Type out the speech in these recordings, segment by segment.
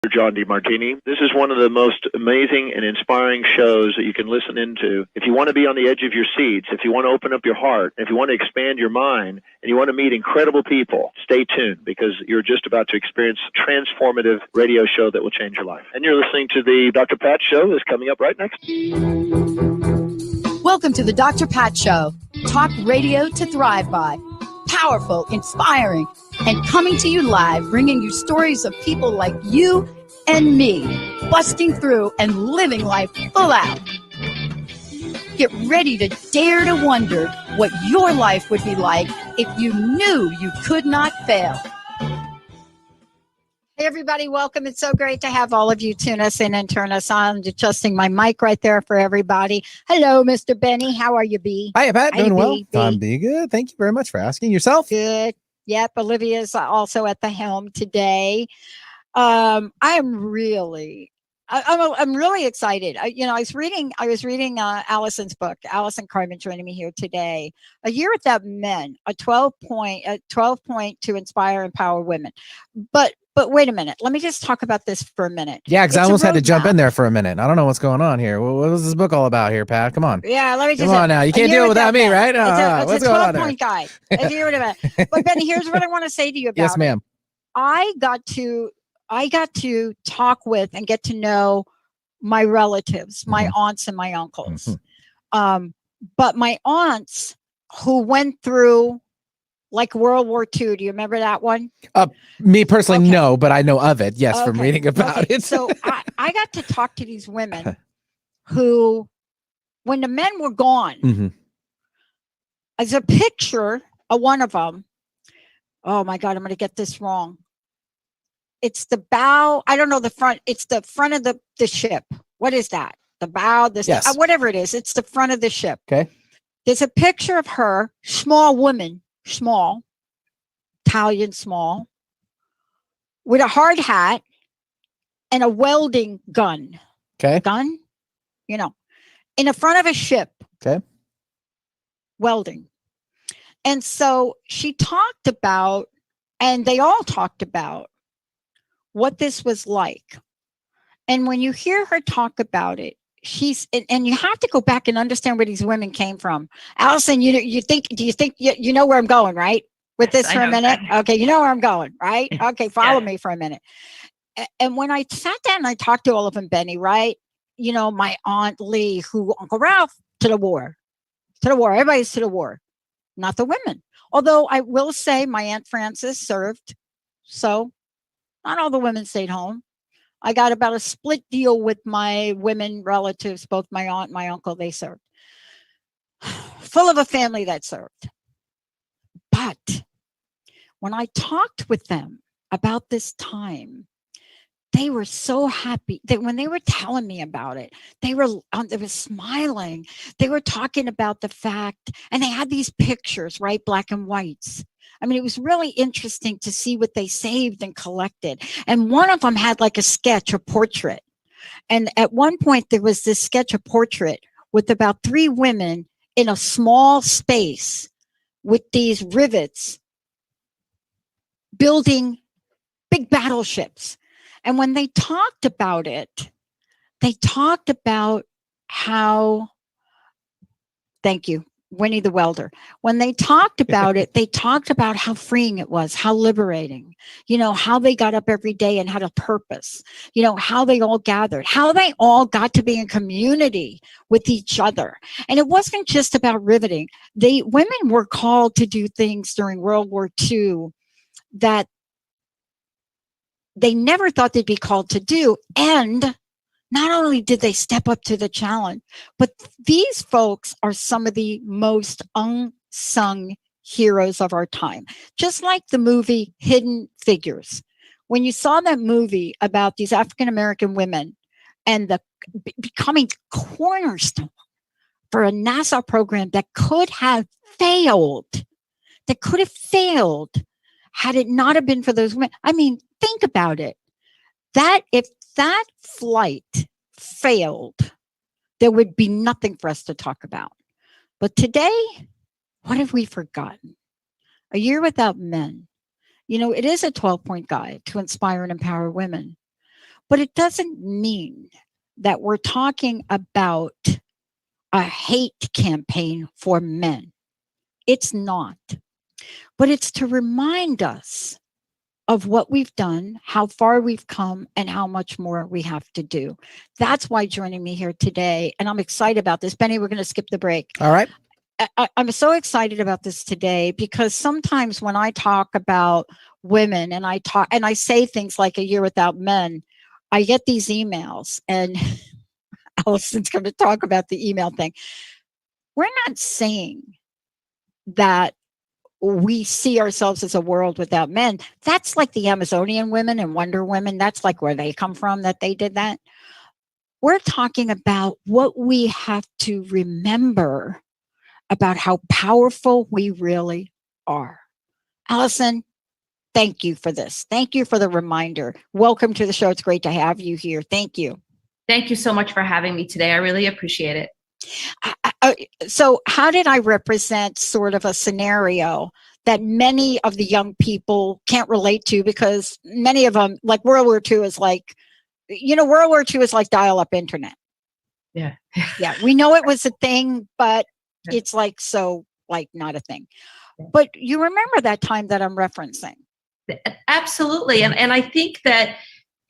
John DeMartini. This is one of the most amazing and inspiring shows that you can listen into. If you want to be on the edge of your seats, if you want to open up your heart, if you want to expand your mind, and you want to meet incredible people, stay tuned because you're just about to experience a transformative radio show that will change your life. And you're listening to the Dr. Pat Show that's coming up right next. Welcome to the Dr. Pat Show. Talk radio to thrive by. Powerful, inspiring, and coming to you live, bringing you stories of people like you and me, busting through and living life full out. Get ready to dare to wonder what your life would be like if you knew you could not fail. Hey, everybody, welcome. It's so great to have all of you tune us in and turn us on. Adjusting my mic right there for everybody. Hello, Mr. Benny. How are you, B? Hi, Pat. Doing well. B? I'm being good. Thank you very much for asking. Yourself? Good. Yep. Olivia's also at the helm today. I'm really excited. I was reading Allison's book. Allison Carmen joining me here today. A Year Without Men, a 12 point to inspire, empower women. But wait a minute. Let me just talk about this for a minute. Yeah, because I almost had to jump in there for a minute. I don't know what's going on here. What was this book all about here, Pat? Come on. Yeah, let me just. Come on now. You can't do it without me, right? It's a 12-point guide. A year without men. But Benny, here's what I want to say to you about Yes, ma'am. I got to talk with and get to know my relatives, my aunts and my uncles. But my aunts who went through like World War II. Do you remember that one? Me personally, no, but I know of it. Yes, from reading about it. So I got to talk to these women who, when the men were gone, as a picture of one of them. Oh my God, I'm going to get this wrong. It's the bow. I don't know the front. It's the front of the ship. What is that? The bow, whatever it is. It's the front of the ship. Okay. There's a picture of her, small woman, small, Italian small, with a hard hat and a welding gun. Okay. Gun, in the front of a ship. Okay. Welding. And so she talked about, and they all talked about, what this was like. And when you hear her talk about it, and you have to go back and understand where these women came from. Allison, do you think you know where I'm going, right? With this for a minute? Okay, you know where I'm going, right? Okay, follow me for a minute. And when I sat down and I talked to all of them, Benny, right? My Aunt Lee, Uncle Ralph, to the war, everybody's to the war, not the women. Although I will say my Aunt Frances served, so not all the women stayed home. I got about a split deal with my women relatives, both my aunt and my uncle, they served. Full of a family that served. But when I talked with them about this time, they were so happy that when they were telling me about it, they were smiling. They were talking about the fact, and they had these pictures, right? Black and whites. I mean, it was really interesting to see what they saved and collected. And one of them had like a sketch, a portrait. And at one point, there was this sketch, a portrait with about 3 women in a small space with these rivets building big battleships. And when they talked about it, they talked about how, thank you, Winnie the Welder. When they talked about it, they talked about how freeing it was, how liberating, how they got up every day and had a purpose, how they all gathered, how they all got to be in community with each other. And it wasn't just about riveting. Women were called to do things during World War II that they never thought they'd be called to do. And not only did they step up to the challenge, but these folks are some of the most unsung heroes of our time. Just like the movie Hidden Figures. When you saw that movie about these African-American women and the becoming cornerstone for a NASA program that could have failed, had it not have been for those women. I mean, think about it. If that flight failed, there would be nothing for us to talk about. But today, what have we forgotten? A Year Without Men. It is a 12-point guide to inspire and empower women. But it doesn't mean that we're talking about a hate campaign for men. It's not. But it's to remind us of what we've done, how far we've come, and how much more we have to do. That's why joining me here today, and I'm excited about this. Benny, we're going to skip the break. All right. I'm so excited about this today because sometimes when I talk about women and I say things like a year without men, I get these emails, and Allison's going to talk about the email thing. We're not saying that we see ourselves as a world without men. That's like the Amazonian women and Wonder Women. That's like where they come from, that they did that. We're talking about what we have to remember about how powerful we really are. Allison, thank you for this. Thank you for the reminder. Welcome to the show. It's great to have you here. Thank you. Thank you so much for having me today. I really appreciate it. So how did I represent sort of a scenario that many of the young people can't relate to, because many of them, like World War II is like, World War II is like dial-up internet. Yeah. Yeah. We know it was a thing, but it's like, so like not a thing. But you remember that time that I'm referencing. Absolutely. And I think that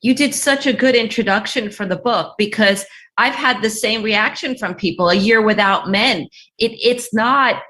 you did such a good introduction for the book, because I've had the same reaction from people. A year without men. It's not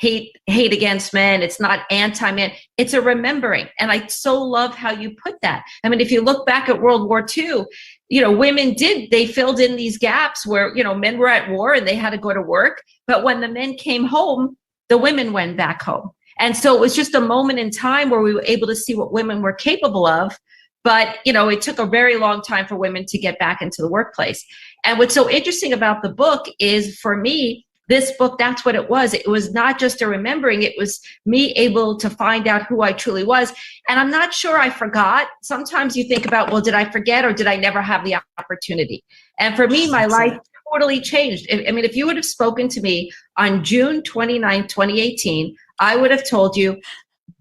hate against men. It's not anti-men. It's a remembering. And I so love how you put that. I mean, if you look back at World War II, women they filled in these gaps where, men were at war and they had to go to work. But when the men came home, the women went back home. And so it was just a moment in time where we were able to see what women were capable of. But, it took a very long time for women to get back into the workplace. And what's so interesting about the book is, for me, this book, that's what it was. It was not just a remembering. It was me able to find out who I truly was. And I'm not sure I forgot. Sometimes you think about, well, did I forget, or did I never have the opportunity? And for me, my life totally changed. If you would have spoken to me on June 29, 2018, I would have told you,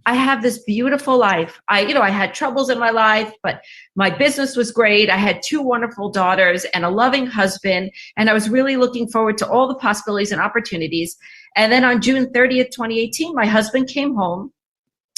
I have this beautiful life. I had troubles in my life, but my business was great. I had 2 wonderful daughters and a loving husband. And I was really looking forward to all the possibilities and opportunities. And then on June 30th, 2018, my husband came home.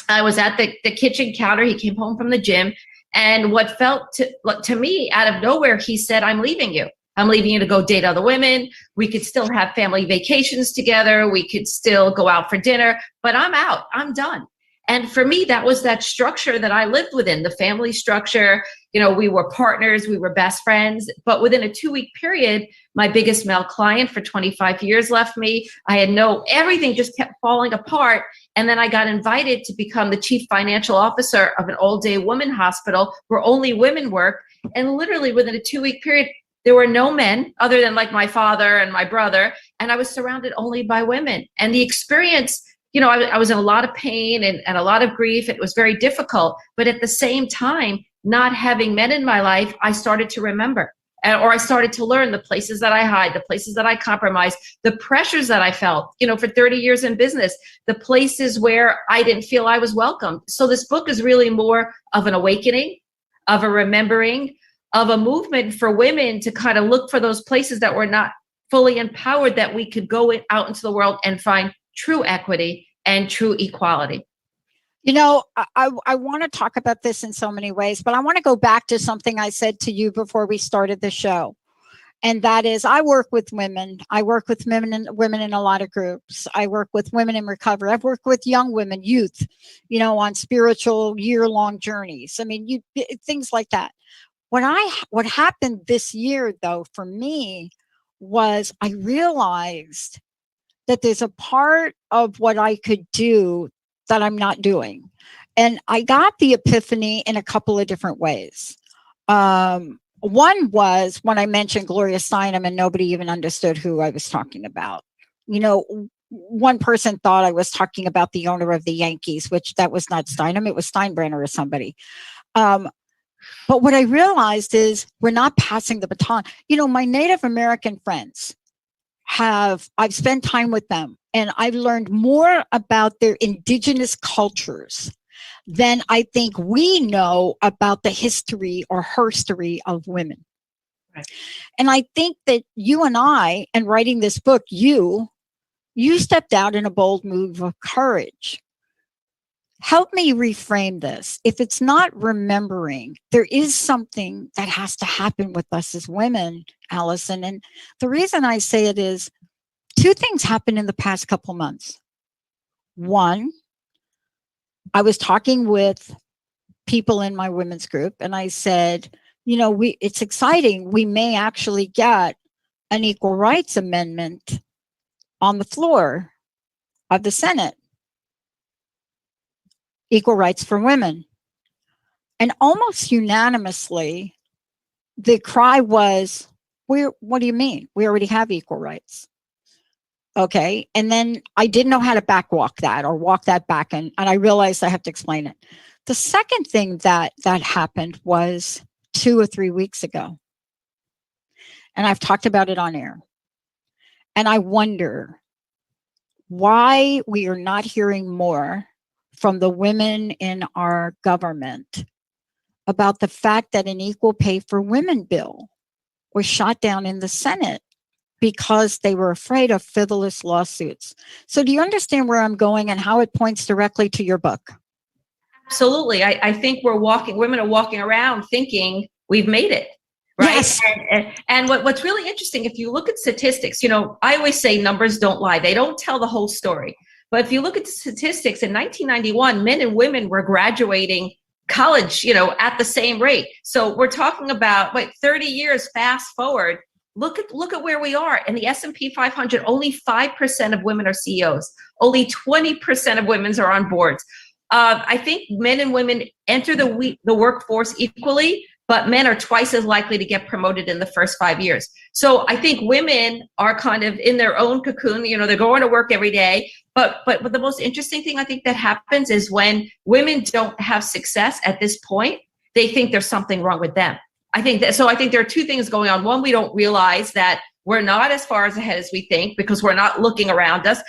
I was at the kitchen counter. He came home from the gym. And what felt to me out of nowhere, he said, I'm leaving you. I'm leaving you to go date other women. We could still have family vacations together. We could still go out for dinner, but I'm out. I'm done. And for me, that was that structure that I lived within, the family structure. We were partners, we were best friends. But within a 2-week period, my biggest male client for 25 years left me. Everything just kept falling apart. And then I got invited to become the chief financial officer of an all-day women hospital where only women work. And literally within a 2-week period, there were no men other than like my father and my brother. And I was surrounded only by women. And the experience, I was in a lot of pain and a lot of grief. It was very difficult. But at the same time, not having men in my life, I started to remember, or I started to learn the places that I hide, the places that I compromised, the pressures that I felt, for 30 years in business, the places where I didn't feel I was welcome. So this book is really more of an awakening, of a remembering, of a movement for women to kind of look for those places that were not fully empowered, that we could go out into the world and find true equity and true equality. I want to talk about this in so many ways, but I want to go back to something I said to you before we started the show. And that is, I work with women. I work with women in a lot of groups. I work with women in recovery. I've worked with young women, youth, on spiritual year-long journeys. Things like that. What happened this year, though, for me, was I realized that there's a part of what I could do that I'm not doing. And I got the epiphany in a couple of different ways. One was when I mentioned Gloria Steinem and nobody even understood who I was talking about. One person thought I was talking about the owner of the Yankees, which that was not Steinem, it was Steinbrenner or somebody. But what I realized is we're not passing the baton. My Native American friends, I've spent time with them, and I've learned more about their indigenous cultures than I think we know about the history or herstory of women. Right. And I think that you and I, in writing this book, you stepped out in a bold move of courage. Help me reframe this. If it's not remembering, there is something that has to happen with us as women, Allison. And the reason I say it is two things happened in the past couple months. One, I was talking with people in my women's group and I said, it's exciting. We may actually get an equal rights amendment on the floor of the Senate. Equal rights for women. And almost unanimously, the cry was, what do you mean? We already have equal rights. Okay. And then I didn't know how to backwalk that or walk that back. And I realized I have to explain it. The second thing that happened was 2 or 3 weeks ago. And I've talked about it on air. And I wonder why we are not hearing more from the women in our government about the fact that an equal pay for women bill was shot down in the Senate because they were afraid of frivolous lawsuits. So do you understand where I'm going and how it points directly to your book? Absolutely. I think women are walking around thinking we've made it. Right. Yes. And what's really interesting, if you look at statistics, I always say numbers don't lie. They don't tell the whole story. But if you look at the statistics in 1991, men and women were graduating college, at the same rate. So we're talking about 30 years fast forward. Look at where we are. In the S&P 500, only 5% of women are CEOs. Only 20% of women are on boards. I think men and women enter the workforce equally, but men are twice as likely to get promoted in the first 5 years. So I think women are kind of in their own cocoon. They're going to work every day. But the most interesting thing I think that happens is when women don't have success at this point, they think there's something wrong with them. I think there are two things going on. One, we don't realize that we're not as far ahead as we think because we're not looking around us,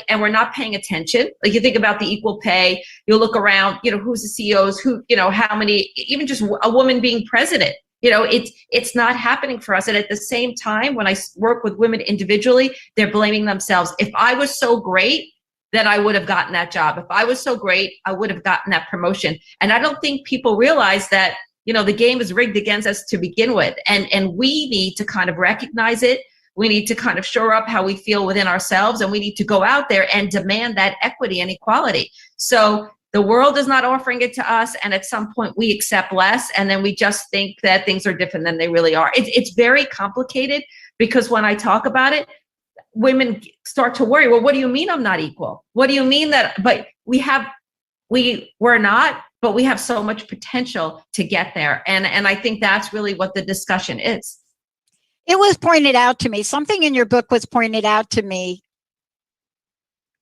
and we're not paying attention. Like you think about the equal pay, you look around, who's the CEOs, how many, even just a woman being president, it's not happening for us. And at the same time, when I work with women individually, they're blaming themselves. If I was so great, then I would have gotten that job. If I was so great, I would have gotten that promotion. And I don't think people realize that, the game is rigged against us to begin with. And we need to kind of recognize it. We need to kind of shore up how we feel within ourselves. And we need to go out there and demand that equity and equality. So the world is not offering it to us. And at some point we accept less. And then we just think that things are different than they really are. It's very complicated because when I talk about it, women start to worry, well, what do you mean I'm not equal? What do you mean that, but we're not, but we have so much potential to get there. And I think that's really what the discussion is. It was pointed out to me, something in your book was pointed out to me.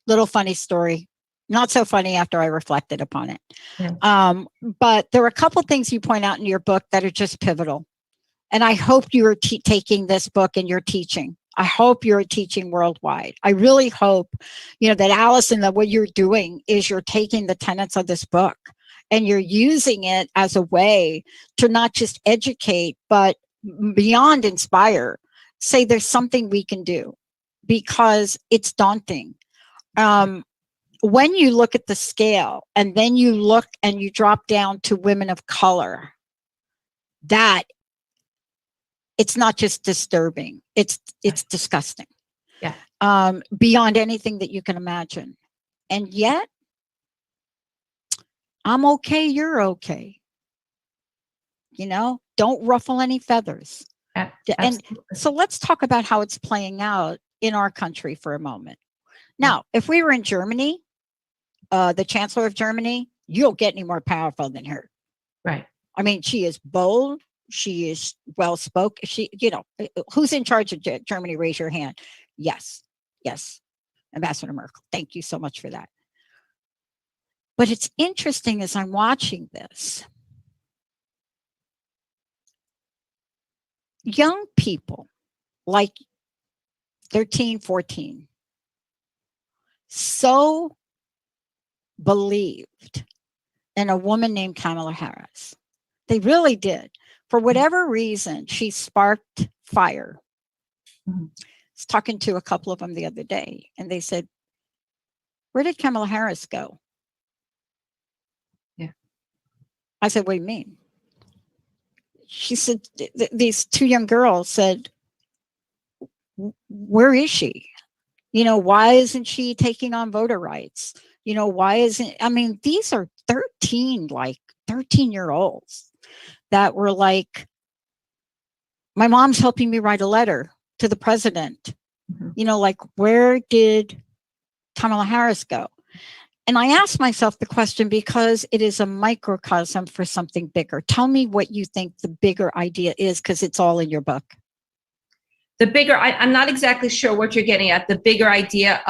Little funny story, not so funny after I reflected upon it. Yeah. But there were a couple things you point out in your book that are just pivotal. And I hope you are taking this book and you're teaching. I hope you're teaching worldwide. I really hope, that Allison, that what you're doing is you're taking the tenets of this book and you're using it as a way to not just educate, but beyond inspire, say there's something we can do because it's daunting. When you look at the scale and then you look and you drop down to women of color, that it's not just disturbing, it's disgusting. Yeah. Beyond anything that you can imagine. And yet, I'm okay, you're okay. Don't ruffle any feathers. Yeah, and so let's talk about how it's playing out in our country for a moment. Now, if we were in Germany, the Chancellor of Germany, you don't get any more powerful than her. Right. I mean, she is bold. She is well-spoken. Who's in charge of Germany? Raise your hand. Yes. Ambassador Merkel. Thank you so much for that. But it's interesting as I'm watching this. Young people like 13, 14, so believed and a woman named Kamala Harris. They really did. For whatever reason, she sparked fire. Mhm. I was talking to a couple of them the other day, and they said, "Where did Kamala Harris go?" Yeah. I said, "What do you mean?" She said, these two young girls said, "Where is she? Why isn't she taking on voter rights? Why isn't, I mean, these are 13-year-olds that were like, my mom's helping me write a letter to the president. Like, where did Kamala Harris go?" And I asked myself the question because it is a microcosm for something bigger. Tell me what you think the bigger idea is, because it's all in your book. The bigger, I'm not exactly sure what you're getting at. The bigger idea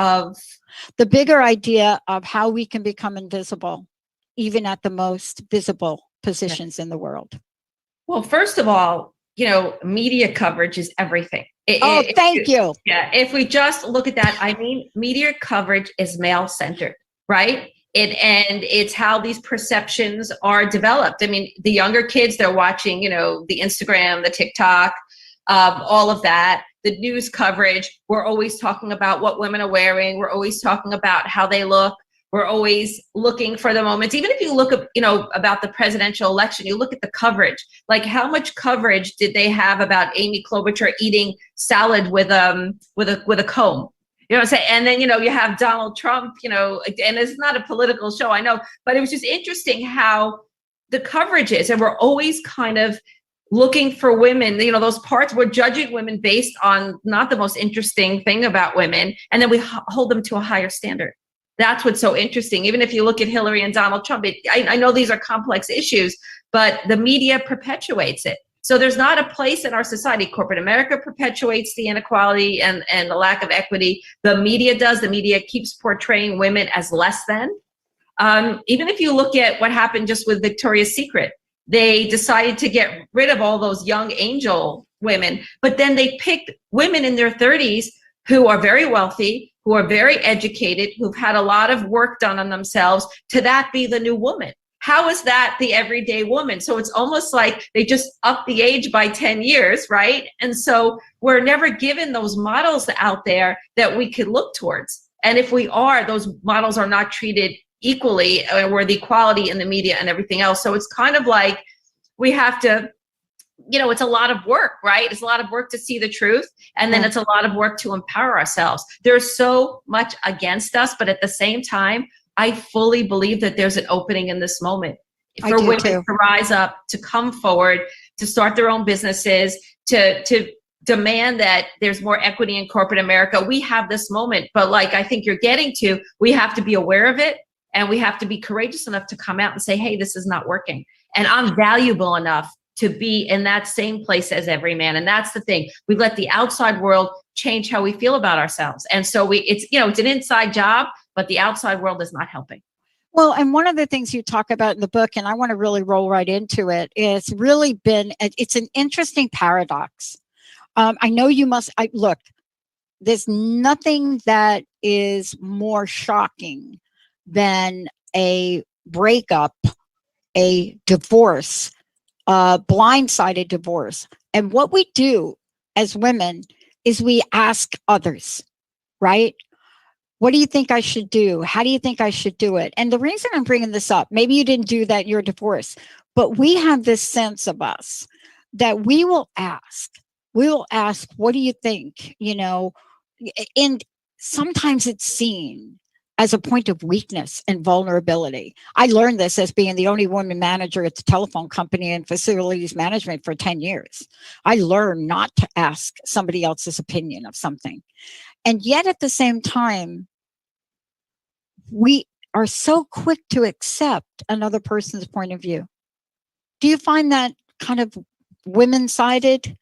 of how we can become invisible, even at the most visible positions in the world. Well, first of all, media coverage is everything. Thank you. Yeah, if we just look at that, I mean, media coverage is male-centered, right? And it's how these perceptions are developed. I mean, the younger kids, they're watching, the Instagram, the TikTok, all of that, the news coverage. We're always talking about what women are wearing. We're always talking about how they look. We're always looking for the moments. Even if you look at, about the presidential election, you look at the coverage. Like, how much coverage did they have about Amy Klobuchar eating salad with a comb? You know what I'm saying? And then, you have Donald Trump, and it's not a political show, I know, but it was just interesting how the coverage is. And we're always kind of looking for women, those parts, we're judging women based on not the most interesting thing about women. And then we hold them to a higher standard. That's what's so interesting. Even if you look at Hillary and Donald Trump, I know these are complex issues, but the media perpetuates it. So there's not a place in our society. Corporate America perpetuates the inequality and the lack of equity. The media does. The media keeps portraying women as less than. Even if you look at what happened just with Victoria's Secret, they decided to get rid of all those young angel women, but then they picked women in their 30s who are very wealthy, who are very educated, who've had a lot of work done on themselves, to that be the new woman. How is that the everyday woman? So it's almost like they just up the age by 10 years, right? And so we're never given those models out there that we could look towards. And if we are, those models are not treated equally, or the equality in the media and everything else. So it's kind of like we have to, it's a lot of work, right? It's a lot of work to see the truth. And then it's a lot of work to empower ourselves. There's so much against us, but at the same time, I fully believe that there's an opening in this moment for women to rise up, to come forward, to start their own businesses, to demand that there's more equity in corporate America. We have this moment, but like I think you're getting to, we have to be aware of it, and we have to be courageous enough to come out and say, hey, this is not working. And I'm valuable enough to be in that same place as every man. And that's the thing. We let the outside world change how we feel about ourselves. And so it's an inside job, but the outside world is not helping. Well, and one of the things you talk about in the book, and I want to really roll right into it, it's really it's an interesting paradox. I know look, there's nothing that is more shocking than a breakup, a divorce, a blindsided divorce. And what we do as women is we ask others, right? What do you think I should do? How do you think I should do it? And the reason I'm bringing this up, maybe you didn't do that in your divorce, but we have this sense of us that we will ask, what do you think? And sometimes it's seen as a point of weakness and vulnerability. I learned this as being the only woman manager at the telephone company and facilities management for 10 years. I learned not to ask somebody else's opinion of something. And yet at the same time, we are so quick to accept another person's point of view. Do you find that kind of women-sided?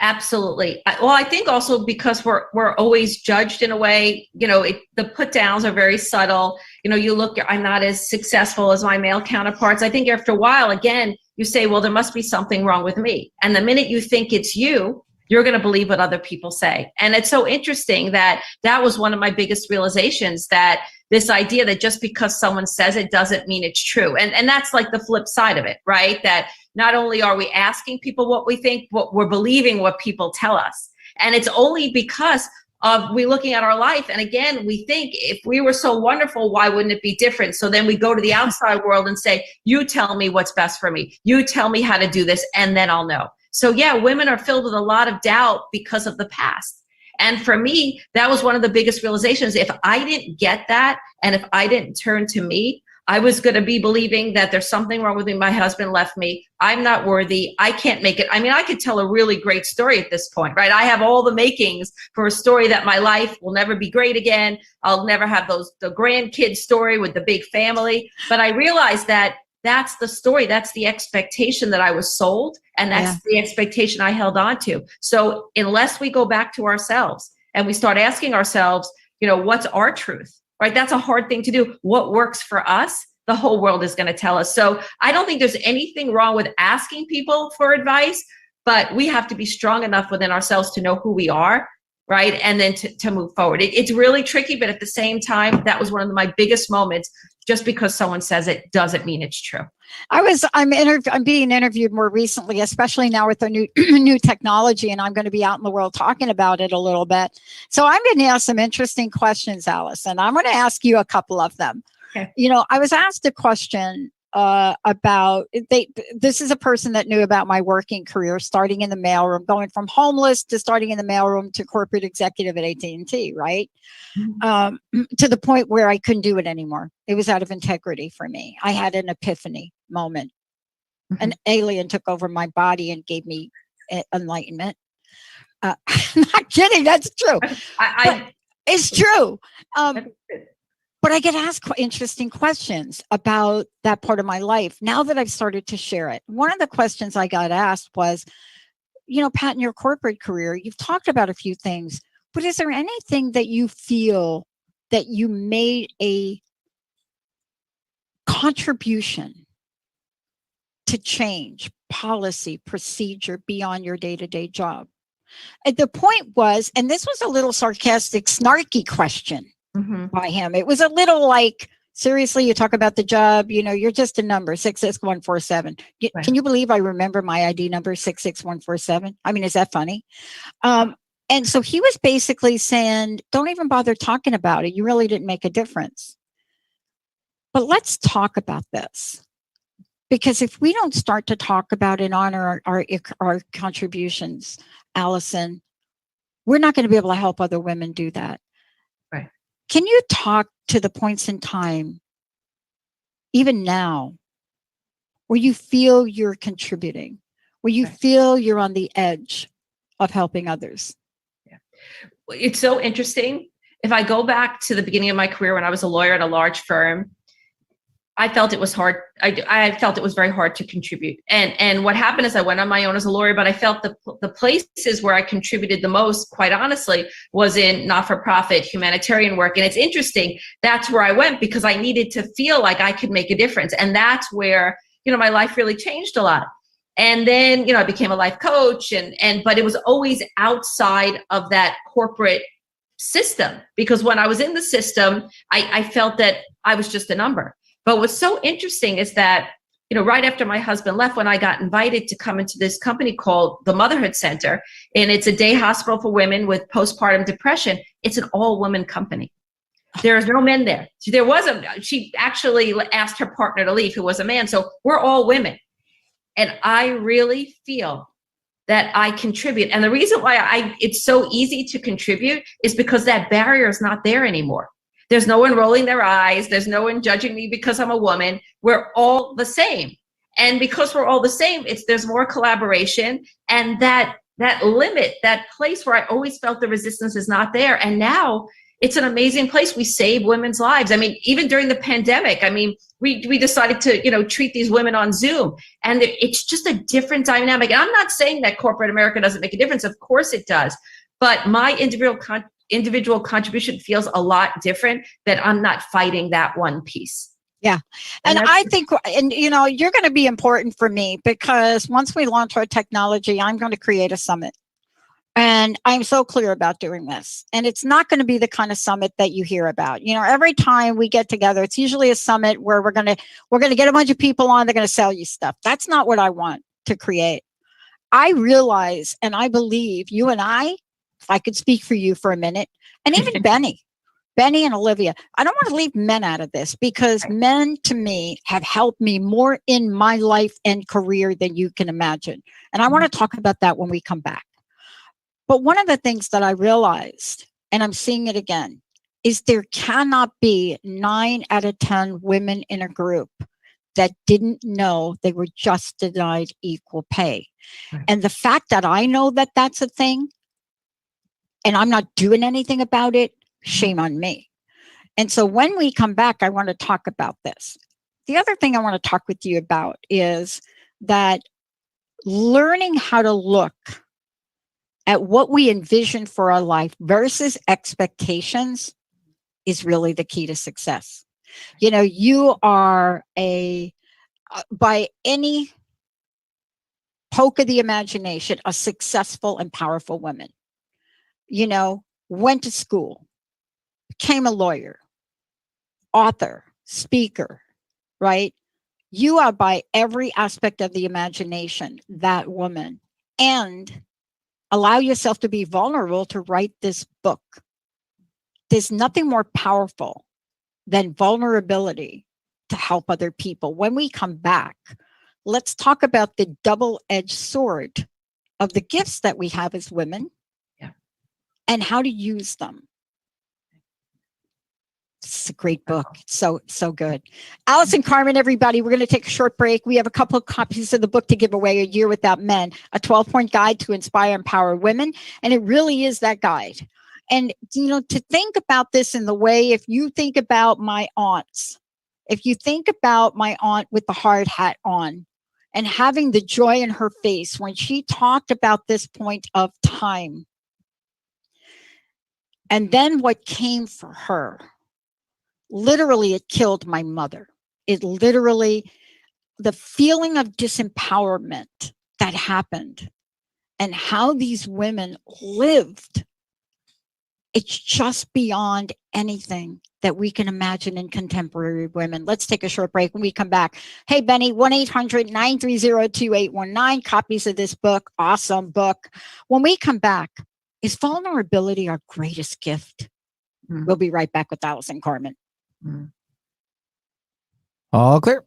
Absolutely. Well, I think also because we're always judged in a way, the put downs are very subtle. You look, I'm not as successful as my male counterparts. I think after a while, again, you say, well, there must be something wrong with me. And the minute you think it's you, you're going to believe what other people say. And it's so interesting that that was one of my biggest realizations, that this idea that just because someone says it doesn't mean it's true. And that's like the flip side of it, right? That not only are we asking people what we think, but we're believing what people tell us. And it's only because of we looking at our life. And again, we think if we were so wonderful, why wouldn't it be different? So then we go to the outside world and say, you tell me what's best for me. You tell me how to do this, and then I'll know. So yeah, women are filled with a lot of doubt because of the past. And for me, that was one of the biggest realizations. If I didn't get that, and if I didn't turn to me, I was going to be believing that there's something wrong with me. My husband left me. I'm not worthy. I can't make it. I mean, I could tell a really great story at this point, right? I have all the makings for a story that my life will never be great again. I'll never have the grandkid story with the big family. But I realized that that's the story. That's the expectation that I was sold. And that's the expectation I held on to. So unless we go back to ourselves and we start asking ourselves, what's our truth? Right? That's a hard thing to do. What works for us, the whole world is going to tell us. So I don't think there's anything wrong with asking people for advice, but we have to be strong enough within ourselves to know who we are, right? And then to move forward. It's really tricky, but at the same time, that was one of my biggest moments. Just because someone says it doesn't mean it's true. I'm being interviewed more recently, especially now with the new technology, and I'm going to be out in the world talking about it a little bit. So I'm going to ask some interesting questions, Allison. I'm going to ask you a couple of them. Okay. I was asked a question about this is a person that knew about my working career, starting in the mailroom, going from homeless to starting in the mailroom to corporate executive at AT&T, right? Mm-hmm. To the point where I couldn't do it anymore. It was out of integrity for me. I had an epiphany moment. Mm-hmm. An alien took over my body and gave me enlightenment. Not kidding, that's true. It's true. But I get asked interesting questions about that part of my life now that I've started to share it. One of the questions I got asked was, Pat, in your corporate career, you've talked about a few things, but is there anything that you feel that you made a contribution to change policy, procedure beyond your day-to-day job? And the point was, and this was a little sarcastic, snarky question. Mm-hmm. By him. It was a little like, seriously, you talk about the job, you're just a number, 66147. Right. Can you believe I remember my ID number, 66147? I mean, is that funny? And so he was basically saying, don't even bother talking about it. You really didn't make a difference. But let's talk about this. Because if we don't start to talk about and honor our contributions, Allison, we're not going to be able to help other women do that. Right. Can you talk to the points in time, even now, where you feel you're contributing, where you feel you're on the edge of helping others? Yeah. It's so interesting. If I go back to the beginning of my career when I was a lawyer at a large firm, I felt it was hard. I felt it was very hard to contribute. And what happened is I went on my own as a lawyer, but I felt the places where I contributed the most, quite honestly, was in not-for-profit humanitarian work. And it's interesting, that's where I went because I needed to feel like I could make a difference. And that's where, my life really changed a lot. And then, I became a life coach but it was always outside of that corporate system, because when I was in the system, I felt that I was just a number. But what's so interesting is that, right after my husband left, when I got invited to come into this company called the Motherhood Center, and it's a day hospital for women with postpartum depression, it's an all-woman company. There's no men there. She actually asked her partner to leave, who was a man. So we're all women. And I really feel that I contribute. And the reason why it's so easy to contribute is because that barrier is not there anymore. There's no one rolling their eyes. There's no one judging me because I'm a woman. We're all the same. And because we're all the same, there's more collaboration, and that limit, that place where I always felt the resistance is not there. And now it's an amazing place. We save women's lives. I mean, even during the pandemic, we decided to, treat these women on Zoom, and it's just a different dynamic. And I'm not saying that corporate America doesn't make a difference. Of course it does. But my individual contribution feels a lot different, that I'm not fighting that one piece. Yeah. And I think, you're going to be important for me, because once we launch our technology, I'm going to create a summit. And I'm so clear about doing this. And it's not going to be the kind of summit that you hear about. Every time we get together, it's usually a summit where we're going to get a bunch of people on, they're going to sell you stuff. That's not what I want to create. I realize and I believe you and I, if I could speak for you for a minute, and even Benny and Olivia, I don't want to leave men out of this because men to me have helped me more in my life and career than you can imagine. And I want to talk about that when we come back. But one of the things that I realized, and I'm seeing it again, is there cannot be 9 out of 10 women in a group that didn't know they were just denied equal pay. Right. And the fact that I know that that's a thing and I'm not doing anything about it, shame on me. And so when we come back, I want to talk about this. The other thing I want to talk with you about is that learning how to look at what we envision for our life versus expectations is really the key to success. You are by any poke of the imagination, a successful and powerful woman. Went to school, became a lawyer, author, speaker, right? You are by every aspect of the imagination that woman, and allow yourself to be vulnerable to write this book. There's nothing more powerful than vulnerability to help other people. When we come back, let's talk about the double-edged sword of the gifts that we have as women, yeah, and how to use them. It's a great book. So good. Allison, Carmen, everybody, we're going to take a short break. We have a couple of copies of the book to give away, A Year Without Men, a 12-point guide to inspire and empower women. And it really is that guide. And, to think about this in the way, if you think about my aunts, if you think about my aunt with the hard hat on and having the joy in her face when she talked about this point of time, and then what came for her, literally, it killed my mother. It literally, the feeling of disempowerment that happened and how these women lived, it's just beyond anything that we can imagine in contemporary women. Let's take a short break. When we come back, hey, Benny, 1-800-930-2819, copies of this book, awesome book. When we come back, is vulnerability our greatest gift? We'll be right back with Allison, Carmen. All clear.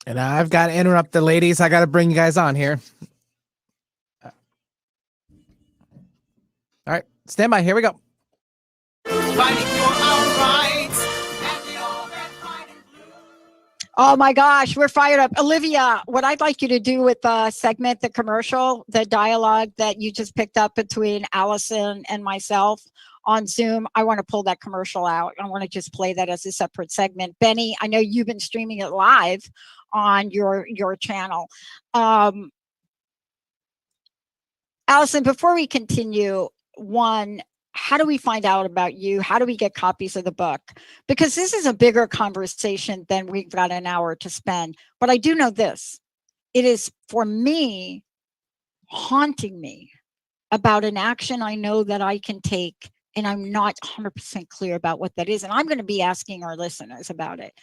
And I've got to interrupt the ladies. I got to bring you guys on here. All right, stand by. Here we go. Fighting for our rights. And the all red, white, and blue. Oh my gosh, we're fired up. Olivia, what I'd like you to do with the segment, the commercial, the dialogue that you just picked up between Allison and myself on Zoom, I want to pull that commercial out. I want to just play that as a separate segment. Benny, I know you've been streaming it live on your channel. Allison, before we continue, one, how do we find out about you? How do we get copies of the book? Because this is a bigger conversation than we've got an hour to spend. But I do know this. It is, for me, haunting me about an action I know that I can take, and I'm not 100% clear about what that is. And I'm going to be asking our listeners about it.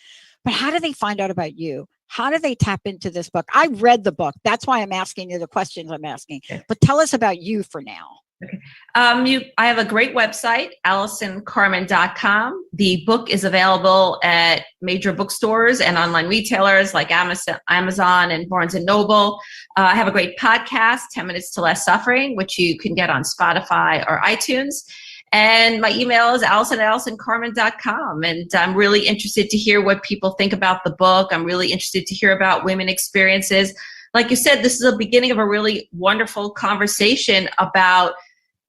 But how do they find out about you? How do they tap into this book? I read the book. That's why I'm asking you the questions I'm asking. But tell us about you for now. Okay. I have a great website, AllisonCarmen.com. The book is available at major bookstores and online retailers like Amazon and Barnes and Noble. I have a great podcast, 10 Minutes to Less Suffering, which you can get on Spotify or iTunes. And my email is Allison@AllisonCarmen.com. And I'm really interested to hear what people think about the book. I'm really interested to hear about women experiences. Like you said, this is the beginning of a really wonderful conversation about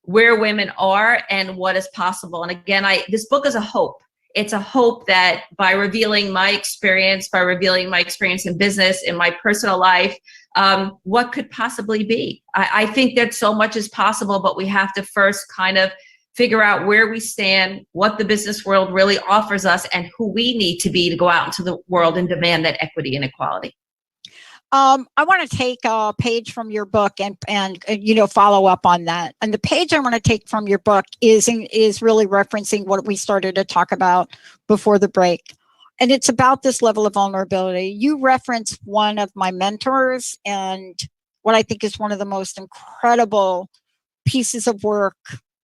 where women are and what is possible. And again, this book is a hope. It's a hope that by revealing my experience in business, in my personal life, what could possibly be. I think that so much is possible, but we have to first kind of figure out where we stand, what the business world really offers us, and who we need to be to go out into the world and demand that equity and equality. I want to take a page from your book and follow up on that. And the page I want to take from your book is really referencing what we started to talk about before the break. And it's about this level of vulnerability. You reference one of my mentors and what I think is one of the most incredible pieces of work.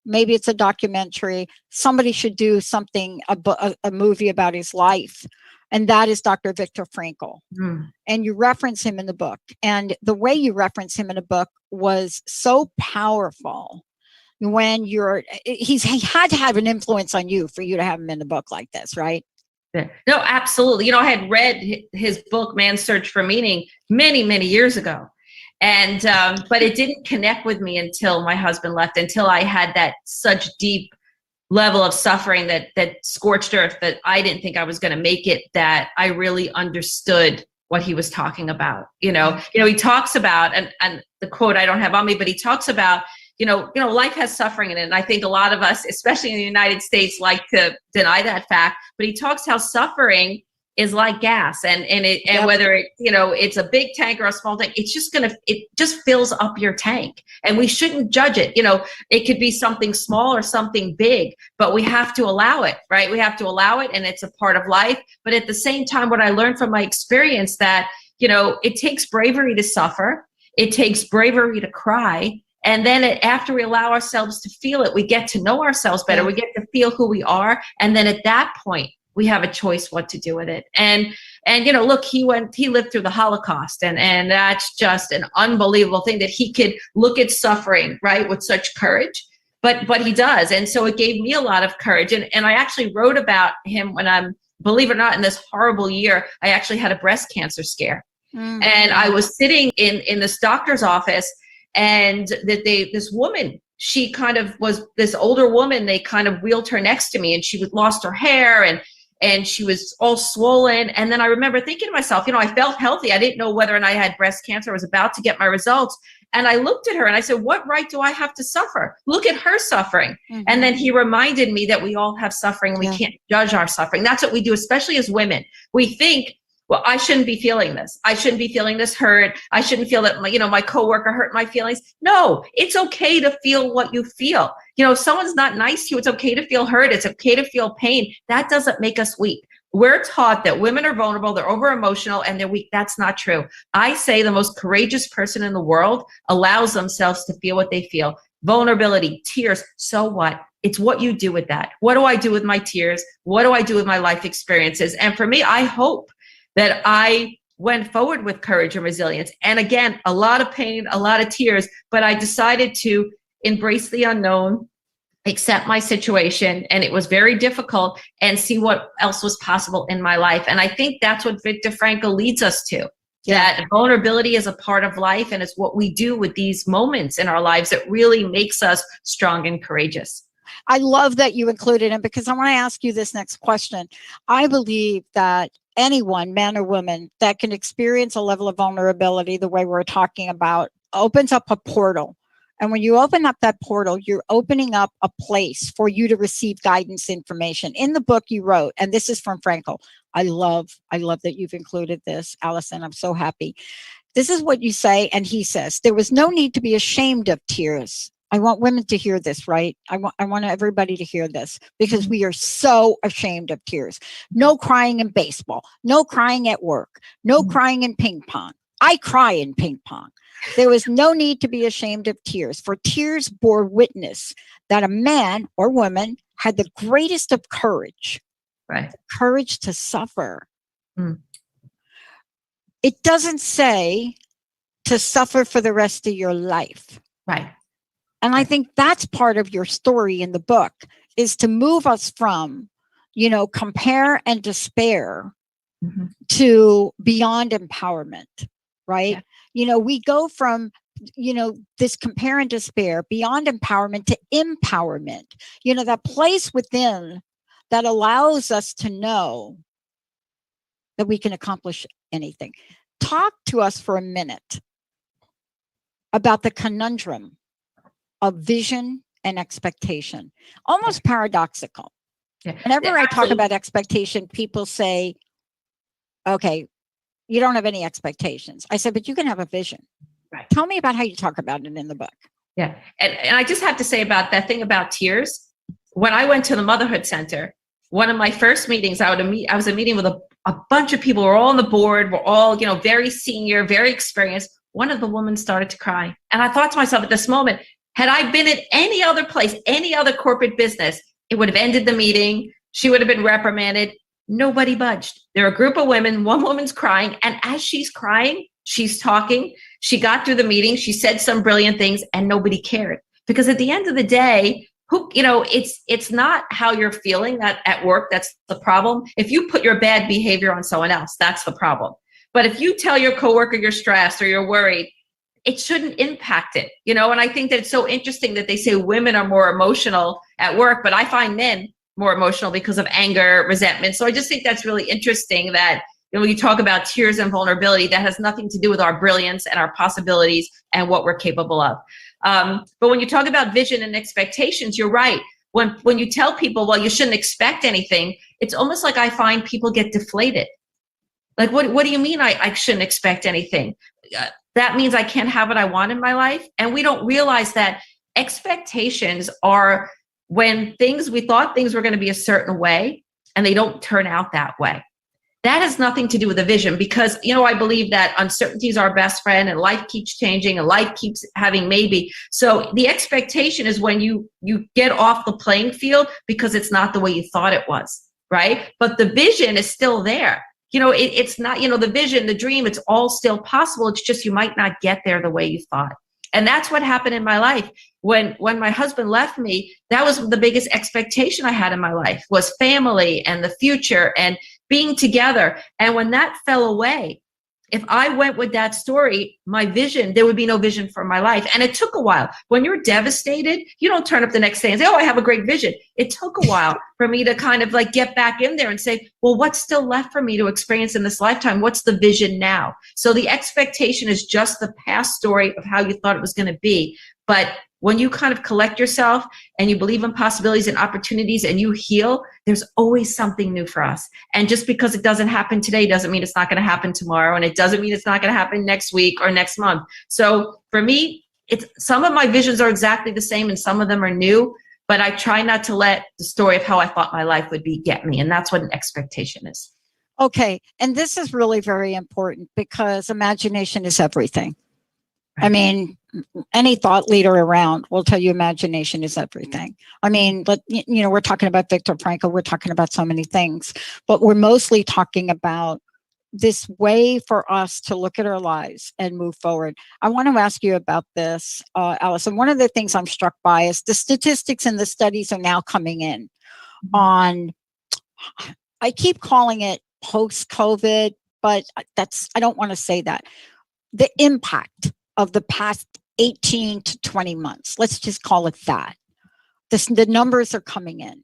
Maybe it's a documentary. Somebody should do something, a movie about his life. And that is Dr. Viktor Frankl. And you reference him in the book. And the way you reference him in the book was so powerful. When he had to have an influence on you for you to have him in the book like this, right? No, absolutely. I had read his book, Man's Search for Meaning, many, many years ago. And, but it didn't connect with me until my husband left, until I had that such deep level of suffering, that scorched earth, that I didn't think I was going to make it, that I really understood what he was talking about. He talks about, and the quote I don't have on me, but he talks about, life has suffering in it. And I think a lot of us, especially in the United States, like to deny that fact, but he talks how suffering is like gas, and whether it's a big tank or a small tank, it just fills up your tank, and we shouldn't judge it. It could be something small or something big, but we have to allow it, right? We have to allow it, and it's a part of life. But at the same time, what I learned from my experience that, it takes bravery to suffer. It takes bravery to cry. And then after we allow ourselves to feel it, we get to know ourselves better. We get to feel who we are. And then at that point, we have a choice what to do with it. And look, he lived through the Holocaust, and that's just an unbelievable thing that he could look at suffering, right, with such courage. But he does. And so it gave me a lot of courage. And I actually wrote about him when believe it or not, in this horrible year, I actually had a breast cancer scare. Mm-hmm. And I was sitting in this doctor's office, and this woman, she kind of was this older woman, they kind of wheeled her next to me, and she lost her hair, and she was all swollen. And then I remember thinking to myself, I felt healthy. I didn't know whether or not I had breast cancer. I was about to get my results. And I looked at her and I said, what right do I have to suffer? Look at her suffering. Mm-hmm. And then he reminded me that we all have suffering, and we can't judge our suffering. That's what we do, especially as women. We think, well, I shouldn't be feeling this. I shouldn't be feeling this hurt. I shouldn't feel that my coworker hurt my feelings. No, it's okay to feel what you feel. If someone's not nice to you, it's okay to feel hurt. It's okay to feel pain. That doesn't make us weak. We're taught that women are vulnerable, they're over emotional, and they're weak. That's not true. I say the most courageous person in the world allows themselves to feel what they feel. Vulnerability, tears, so what? It's what you do with that. What do I do with my tears? What do I do with my life experiences? And for me, I hope that I went forward with courage and resilience. And again, a lot of pain, a lot of tears, but I decided to embrace the unknown, accept my situation, and it was very difficult, and see what else was possible in my life. And I think that's what Viktor Frankl leads us to. Yeah. That vulnerability is a part of life, and it's what we do with these moments in our lives that really makes us strong and courageous. I love that you included him, because I want to ask you this next question. I believe that anyone, man or woman, that can experience a level of vulnerability the way we're talking about opens up a portal. And when you open up that portal, you're opening up a place for you to receive guidance information. In the book you wrote, and this is from Frankl. I love that you've included this, Allison. I'm so happy. This is what you say, and he says, there was no need to be ashamed of tears. I want women to hear this, right? I want everybody to hear this, because we are so ashamed of tears. No crying in baseball, no crying at work, no crying in ping pong. I cry in ping pong. There was no need to be ashamed of tears, for tears bore witness that a man or woman had the greatest of courage, Right. courage to suffer. Mm. It doesn't say to suffer for the rest of your life. Right. And I think that's part of your story in the book, is to move us from, compare and despair to beyond empowerment, right? Yeah. We go from, this compare and despair, beyond empowerment, to empowerment, that place within that allows us to know that we can accomplish anything. Talk to us for a minute about the conundrum of vision and expectation. Almost paradoxical. Yeah. Whenever I talk about expectation, people say, okay, you don't have any expectations. I said, but you can have a vision. Right. Tell me about how you talk about it in the book. Yeah. And I just have to say about that thing about tears. When I went to the Motherhood Center, one of my first meetings, I was a meeting with a bunch of people. We're all on the board. We're all, very senior, very experienced. One of the women started to cry. And I thought to myself at this moment, had I been at any other place, any other corporate business, it would have ended the meeting. She would have been reprimanded. Nobody budged. There are a group of women. One woman's crying. And as she's crying, she's talking. She got through the meeting. She said some brilliant things, and nobody cared. Because at the end of the day, it's not how you're feeling at work that's the problem. If you put your bad behavior on someone else, that's the problem. But if you tell your coworker you're stressed or you're worried, it shouldn't impact it, And I think that it's so interesting that they say women are more emotional at work, but I find men more emotional because of anger, resentment. So I just think that's really interesting that, when you talk about tears and vulnerability, that has nothing to do with our brilliance and our possibilities and what we're capable of. But when you talk about vision and expectations, you're right. When you tell people, well, you shouldn't expect anything, it's almost like I find people get deflated. Like, what do you mean I shouldn't expect anything? That means I can't have what I want in my life. And we don't realize that expectations are when we thought things were going to be a certain way and they don't turn out that way. That has nothing to do with a vision, because, I believe that uncertainty is our best friend, and life keeps changing and life keeps having maybe. So the expectation is when you get off the playing field because it's not the way you thought it was, right? But the vision is still there. It's not, the vision, the dream, it's all still possible. It's just you might not get there the way you thought. And that's what happened in my life. When my husband left me, that was the biggest expectation I had in my life, was family and the future and being together. And when that fell away, if I went with that story, my vision, there would be no vision for my life. And it took a while. When you're devastated, you don't turn up the next day and say, oh, I have a great vision. It took a while for me to kind of get back in there and say, well, what's still left for me to experience in this lifetime? What's the vision now? So the expectation is just the past story of how you thought it was going to be. But when you kind of collect yourself and you believe in possibilities and opportunities and you heal, there's always something new for us. And just because it doesn't happen today doesn't mean it's not going to happen tomorrow. And it doesn't mean it's not going to happen next week or next month. So for me, some of my visions are exactly the same and some of them are new, but I try not to let the story of how I thought my life would be get me. And that's what an expectation is. Okay. And this is really very important, because imagination is everything. I mean, any thought leader around will tell you imagination is everything. I mean, we're talking about Viktor Frankl, we're talking about so many things, but we're mostly talking about this way for us to look at our lives and move forward. I want to ask you about this, Allison. One of the things I'm struck by is the statistics and the studies are now coming in on, I keep calling it post-COVID, but I don't want to say that. The impact of the past 18 to 20 months, let's just call it that. The numbers are coming in.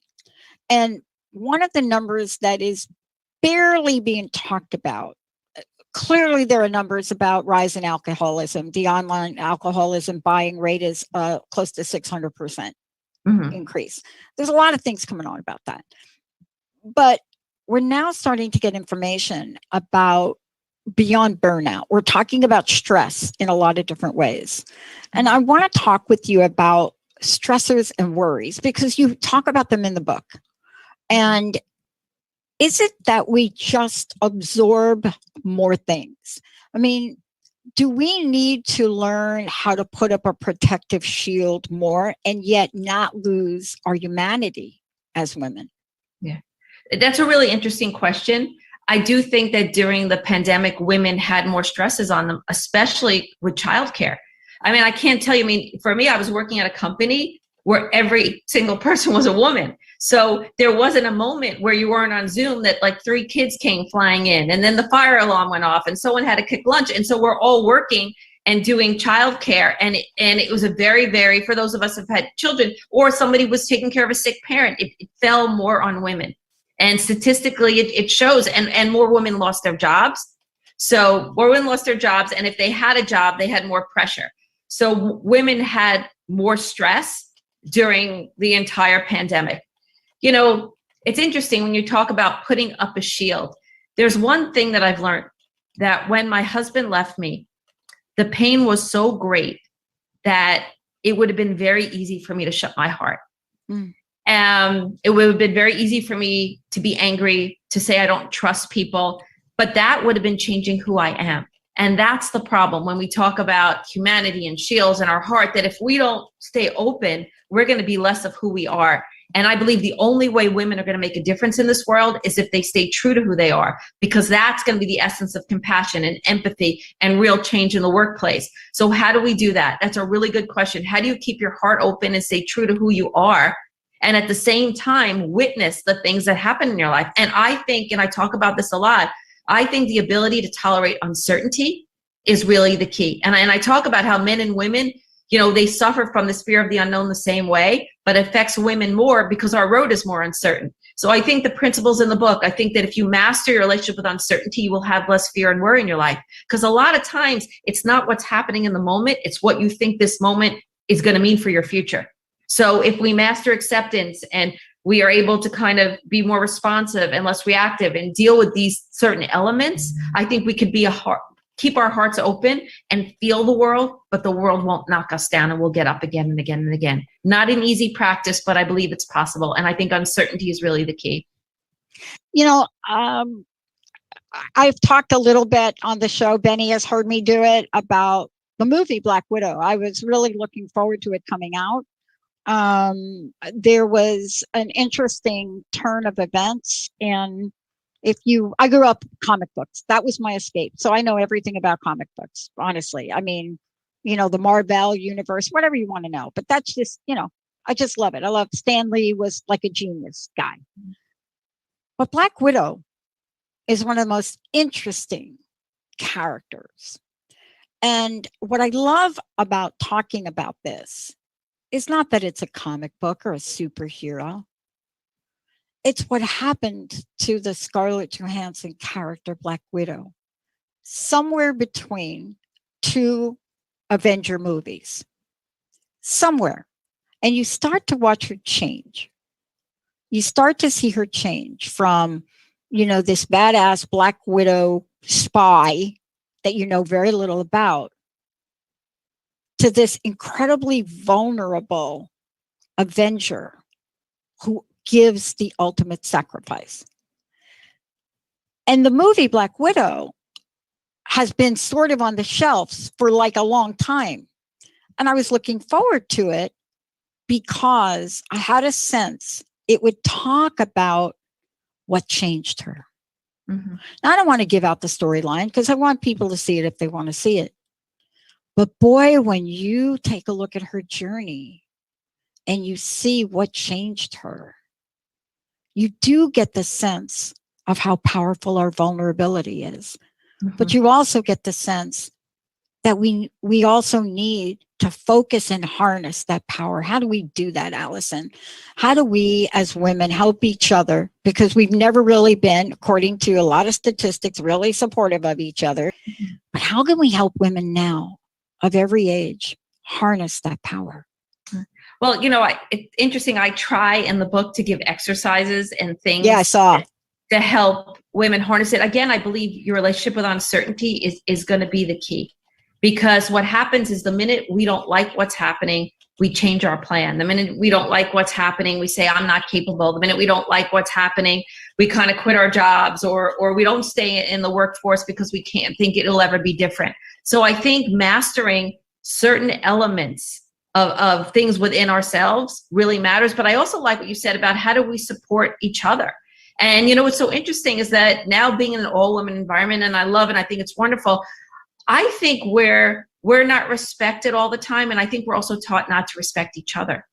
And one of the numbers that is barely being talked about, clearly there are numbers about rise in alcoholism. The online alcoholism buying rate is close to 600% increase. There's a lot of things coming on about that. But we're now starting to get information about beyond burnout. We're talking about stress in a lot of different ways. And I want to talk with you about stressors and worries because you talk about them in the book. And is it that we just absorb more things? I mean, do we need to learn how to put up a protective shield more and yet not lose our humanity as women? Yeah, that's a really interesting question. I do think that during the pandemic, women had more stresses on them, especially with childcare. I mean, I can't tell you, I mean, for me, I was working at a company where every single person was a woman. So there wasn't a moment where you weren't on Zoom that like 3 kids came flying in and then the fire alarm went off and someone had to cook lunch. And so we're all working and doing childcare. And it was a very, very, for those of us who've had children or somebody was taking care of a sick parent, it fell more on women. And statistically, it shows, and more women lost their jobs. So more women lost their jobs. And if they had a job, they had more pressure. So women had more stress during the entire pandemic. You know, it's interesting when you talk about putting up a shield. There's one thing that I've learned, that when my husband left me, the pain was so great that it would have been very easy for me to shut my heart. It would have been very easy for me to be angry, to say I don't trust people, but that would have been changing who I am. And that's the problem when we talk about humanity and shields in our heart, that if we don't stay open, we're going to be less of who we are. And I believe the only way women are going to make a difference in this world is if they stay true to who they are, because that's going to be the essence of compassion and empathy and real change in the workplace. So how do we do that? That's a really good question. How do you keep your heart open and stay true to who you are? And at the same time, witness the things that happen in your life. And I think, and I talk about this a lot, I think the ability to tolerate uncertainty is really the key. And I talk about how men and women, you know, they suffer from this fear of the unknown the same way, but it affects women more because our road is more uncertain. So I think the principles in the book, I think that if you master your relationship with uncertainty, you will have less fear and worry in your life. Because a lot of times it's not what's happening in the moment, it's what you think this moment is going to mean for your future. So if we master acceptance and we are able to kind of be more responsive and less reactive and deal with these certain elements, I think we could be keep our hearts open and feel the world, but the world won't knock us down and we'll get up again and again and again. Not an easy practice, but I believe it's possible. And I think uncertainty is really the key. You know, I've talked a little bit on the show, Benny has heard me do it, about the movie Black Widow. I was really looking forward to it coming out. There was an interesting turn of events, and I grew up comic books. That was my escape. So I know everything about comic books, honestly. I mean, you know, the Marvel universe, whatever you want to know, but that's just, you know, I just love it. I love Stan Lee was like a genius guy. But Black Widow is one of the most interesting characters. And what I love about talking about this is not that it's a comic book or a superhero. It's what happened to the Scarlett Johansson character, Black Widow, somewhere between 2 Avenger movies, somewhere. And you start to watch her change. You start to see her change from, you know, this badass Black Widow spy that you know very little about, to this incredibly vulnerable Avenger who gives the ultimate sacrifice. And the movie Black Widow has been sort of on the shelves for like a long time. And I was looking forward to it because I had a sense it would talk about what changed her. Mhm. Now, I don't want to give out the storyline because I want people to see it if they want to see it. But boy, when you take a look at her journey and you see what changed her, you do get the sense of how powerful our vulnerability is. But you also get the sense that we also need to focus and harness that power. How do we do that, Allison? How do we as women help each other? Because we've never really been, according to a lot of statistics, really supportive of each other. But how can we help women now of every age harness that power? Well, it's interesting. I try in the book to give exercises and things. Yeah, I saw. To help women harness it. Again, I believe your relationship with uncertainty is going to be the key. Because what happens is the minute we don't like what's happening, we change our plan. The minute we don't like what's happening, we say, I'm not capable. The minute we don't like what's happening, we kind of quit our jobs or we don't stay in the workforce because we can't think it'll ever be different. So I think mastering certain elements of things within ourselves really matters. But I also like what you said about how do we support each other? And what's so interesting is that now being in an all-women environment, and I love it, I think it's wonderful, I think we're not respected all the time, and I think we're also taught not to respect each other.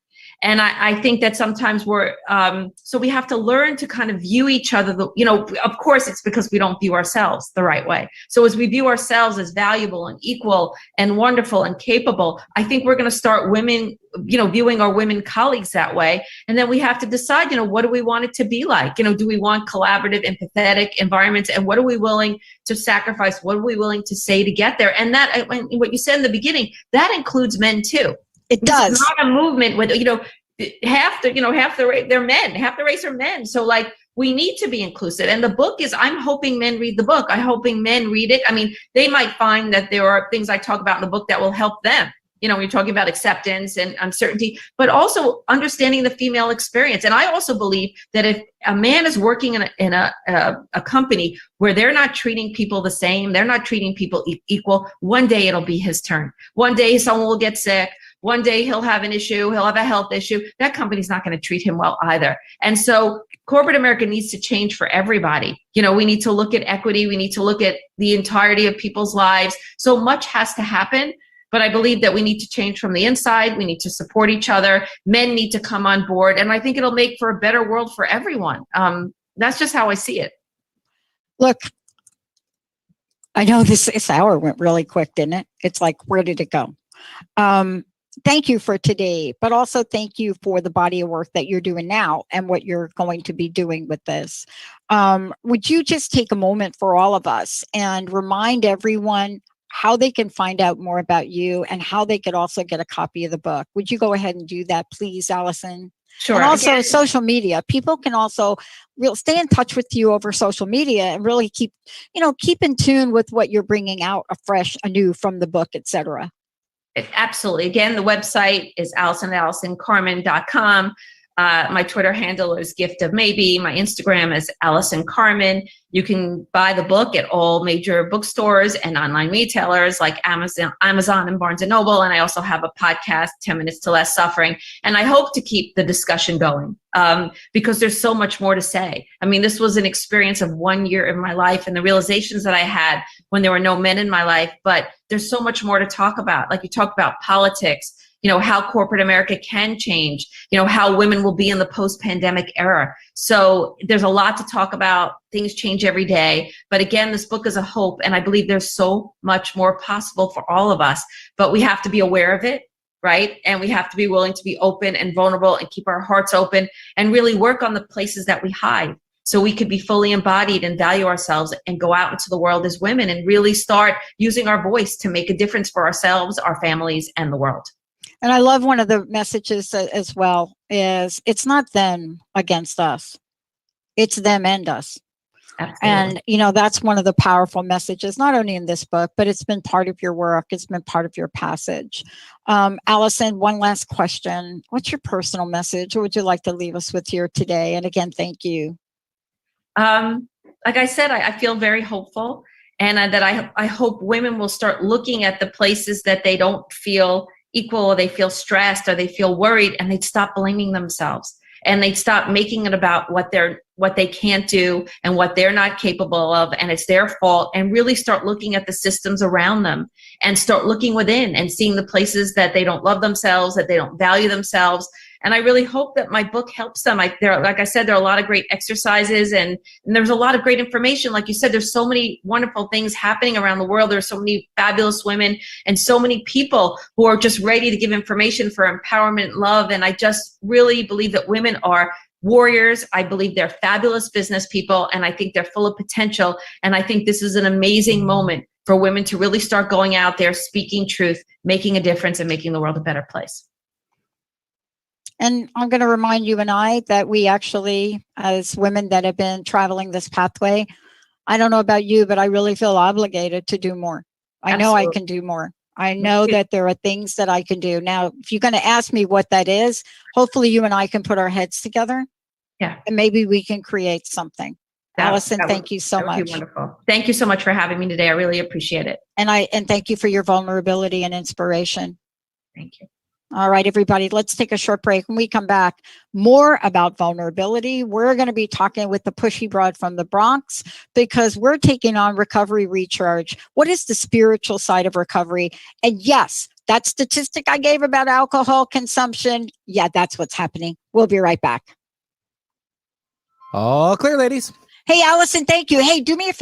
And I think that sometimes so we have to learn to kind of view each other, of course it's because we don't view ourselves the right way. So as we view ourselves as valuable and equal and wonderful and capable, I think we're going to start viewing our women colleagues that way. And then we have to decide, what do we want it to be like? Do we want collaborative, empathetic environments? And what are we willing to sacrifice? What are we willing to say to get there? And that, what you said in the beginning, that includes men too. It does. It's not a movement with, half the race, they're men, half the race are men. So like, we need to be inclusive. And the book is, I'm hoping men read the book. I'm hoping men read it. I mean, they might find that there are things I talk about in the book that will help them. When you're talking about acceptance and uncertainty, but also understanding the female experience. And I also believe that if a man is working in a company where they're not treating people the same, they're not treating people equal, one day it'll be his turn. One day someone will get sick. One day he'll have an issue, he'll have a health issue. That company's not going to treat him well either. And so corporate America needs to change for everybody. We need to look at equity. We need to look at the entirety of people's lives. So much has to happen. But I believe that we need to change from the inside. We need to support each other. Men need to come on board. And I think it'll make for a better world for everyone. That's just how I see it. Look, I know this hour went really quick, didn't it? It's like, where did it go? Thank you for today, but also thank you for the body of work that you're doing now and what you're going to be doing with this. Would you just take a moment for all of us and remind everyone how they can find out more about you and how they could also get a copy of the book? Would you go ahead and do that, please, Allison? Sure. And also social media. People can also stay in touch with you over social media and really keep in tune with what you're bringing out afresh, anew from the book, etc. Absolutely. Again, the website is AllisonCarmen.com. My Twitter handle is Gift of Maybe. My Instagram is Allison Carmen. You can buy the book at all major bookstores and online retailers like Amazon and Barnes & Noble. And I also have a podcast, 10 Minutes to Less Suffering. And I hope to keep the discussion going because there's so much more to say. I mean, this was an experience of 1 year in my life and the realizations that I had when there were no men in my life. But there's so much more to talk about. Like you talk about politics, how corporate America can change, how women will be in the post-pandemic era. So there's a lot to talk about. Things change every day. But again, this book is a hope. And I believe there's so much more possible for all of us. But we have to be aware of it, right? And we have to be willing to be open and vulnerable and keep our hearts open and really work on the places that we hide. So we could be fully embodied and value ourselves and go out into the world as women and really start using our voice to make a difference for ourselves, our families, and the world. And I love one of the messages as well is it's not them against us. It's them and us. Absolutely. And, that's one of the powerful messages, not only in this book, but it's been part of your work. It's been part of your passage. Allison, one last question. What's your personal message? What would you like to leave us with here today? And again, thank you. Like I said, I feel very hopeful and that I hope women will start looking at the places that they don't feel equal or they feel stressed or they feel worried and they'd stop blaming themselves and they'd stop making it about what they're what they can't do and what they're not capable of, and it's their fault, and really start looking at the systems around them and start looking within and seeing the places that they don't love themselves, that they don't value themselves. And I really hope that my book helps them. Like I said, there are a lot of great exercises and there's a lot of great information. Like you said, there's so many wonderful things happening around the world. There's so many fabulous women and so many people who are just ready to give information for empowerment, love. And I just really believe that women are warriors. I believe they're fabulous business people, and I think they're full of potential. And I think this is an amazing moment for women to really start going out there, speaking truth, making a difference, and making the world a better place. And I'm going to remind you and I that we actually, as women that have been traveling this pathway, I don't know about you, but I really feel obligated to do more. I know I can do more. I know that there are things that I can do. Now, if you're going to ask me what that is, hopefully you and I can put our heads together. Yeah. And maybe we can create something. Allison, thank you so much. Wonderful. Thank you so much for having me today. I really appreciate it. And thank you for your vulnerability and inspiration. Thank you. All right, everybody, let's take a short break. When we come back, more about vulnerability. We're going to be talking with the pushy broad from the Bronx because we're taking on Recovery Recharge. What is the spiritual side of recovery? And yes, that statistic I gave about alcohol consumption, yeah, that's what's happening. We'll be right back. All clear, ladies. Hey, Allison, thank you. Hey, do me a favor.